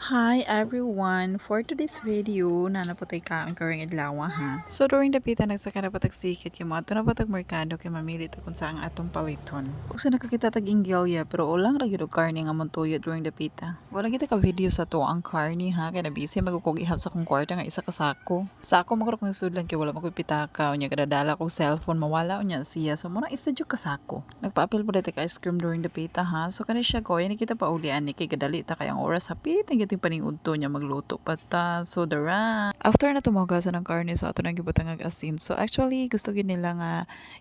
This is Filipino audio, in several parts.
Hi everyone! For today's video, nanapotay ka ang karing adlaw ha. So during the pita, nagsaka na patagsikit yung mga ito na patag merkado kay mamili ito kung saan atong paliton. Kung sa nakakita tag inggilya, pero ulang ragid og karne nga montuyo during the pita. Wala kita ka video sa to ang karne ha, kaya nabisi magukog ihap sa kong kwarta nga isa ka sako. Sako magurok ng sudlan kay wala magpipitaka, unya kadadala kong cellphone, mawala unya siya. So muna isa jud ka sako. Nagpa-apil po dito ka ice cream during the pita ha. So kani siya ko, yan kita pa ulian ni kay kadali ta kay ang oras hapit giting paningudto niya magluto pata. So dara. After na tumugasan ng karne so ato nang gibutang ang asin. So actually gusto gid nila nga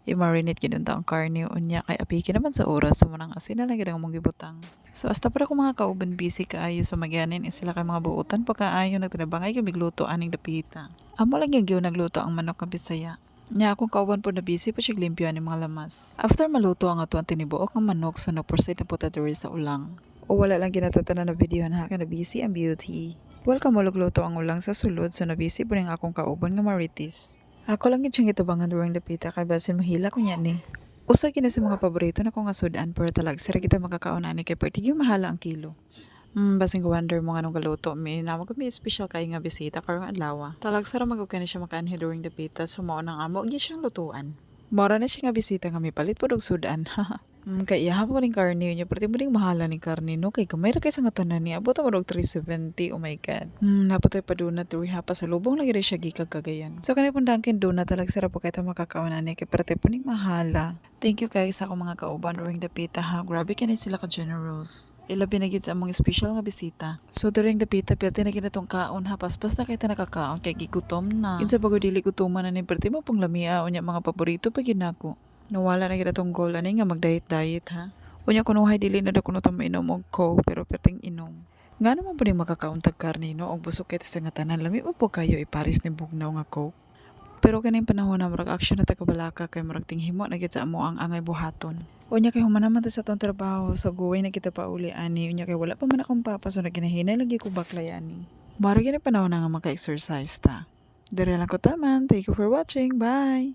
i-marinate gid ang karne unya kay apiki naman sa oras so manang asin na lang gid ang mong gibutang. So hasta para ko mga kauban busy kaayo sa magyanin is sila kay mga buutan pagkaayo nagtinabangay kay migluto aning dapita. Amo lang yung nagluto ang manok ka Bisaya. Nya akong kauban po na busy pa siya limpyo ani mga lamas. After maluto ang atuang tinibuok ng manok so na-proceed na po ta diri sa ulang. O wala lang ginatatanan na videohan ha ka na busy ang beauty. Welcome mo lugluto ang ulang sa sulod so na busy po ning akong kauban nga marites. Ako lang yung itabangan during the pita kay basin mahila ko niya ni. Usa kini sa mga paborito na ko nga sudan pero talag sira kita makakaon ani kay pertig yung mahala ang kilo. Basing ko wonder mo nga nung galuto mi na mag may special kay nga bisita karong adlaw. Talag sara magugay na siya makaanhi during the pita so mao nang amo gyud siyang lutuan. Mora na siya nga bisita nga may palit po og sudan. Kay ihap ko ning karne niya perti mo ding mahala ning karne no kay gamay ra kay sa nga tanan niya abot mo og 370. Oh my god. Napatay pa donut diri ha pa sa lubong lagi ra siya gikag kagayan. So kanay pun Dunkin donut talag sara po kay ta makakaon ani kay perti po ning mahala. Thank you guys sa akong mga kauban during the pita ha. Grabe kani sila ka generous. Ilabi na gid sa among special nga bisita. So during the pita pati na gid natong kaon ha paspas na kay ta nakakaon kay gigutom na. Kinsa pagod dili gutoman na ni perti mo pong lamia unya mga paborito pa gid nako. Nawala na gid atong goal ani nga mag-diet ha. Unya kunuhay dili na kuno ta mainom og coke pero perting inom. Nga naman pa rin makakauntag karne no og busog kay sa nga tanan lami mo po kayo iparis ni bugnaw nga coke. Pero kaning panahon na murag action na tagabalaka kay murag tinghimo na gid sa amo ang angay buhaton. Unya kay human naman ta sa atong trabaho so guway na kita pa uli ani unya kay wala pa man akong papa so naginahinay lagi ko baklay ani. Mara gini panahon na nga maka-exercise ta. Dire lang ko taman. Thank you for watching. Bye.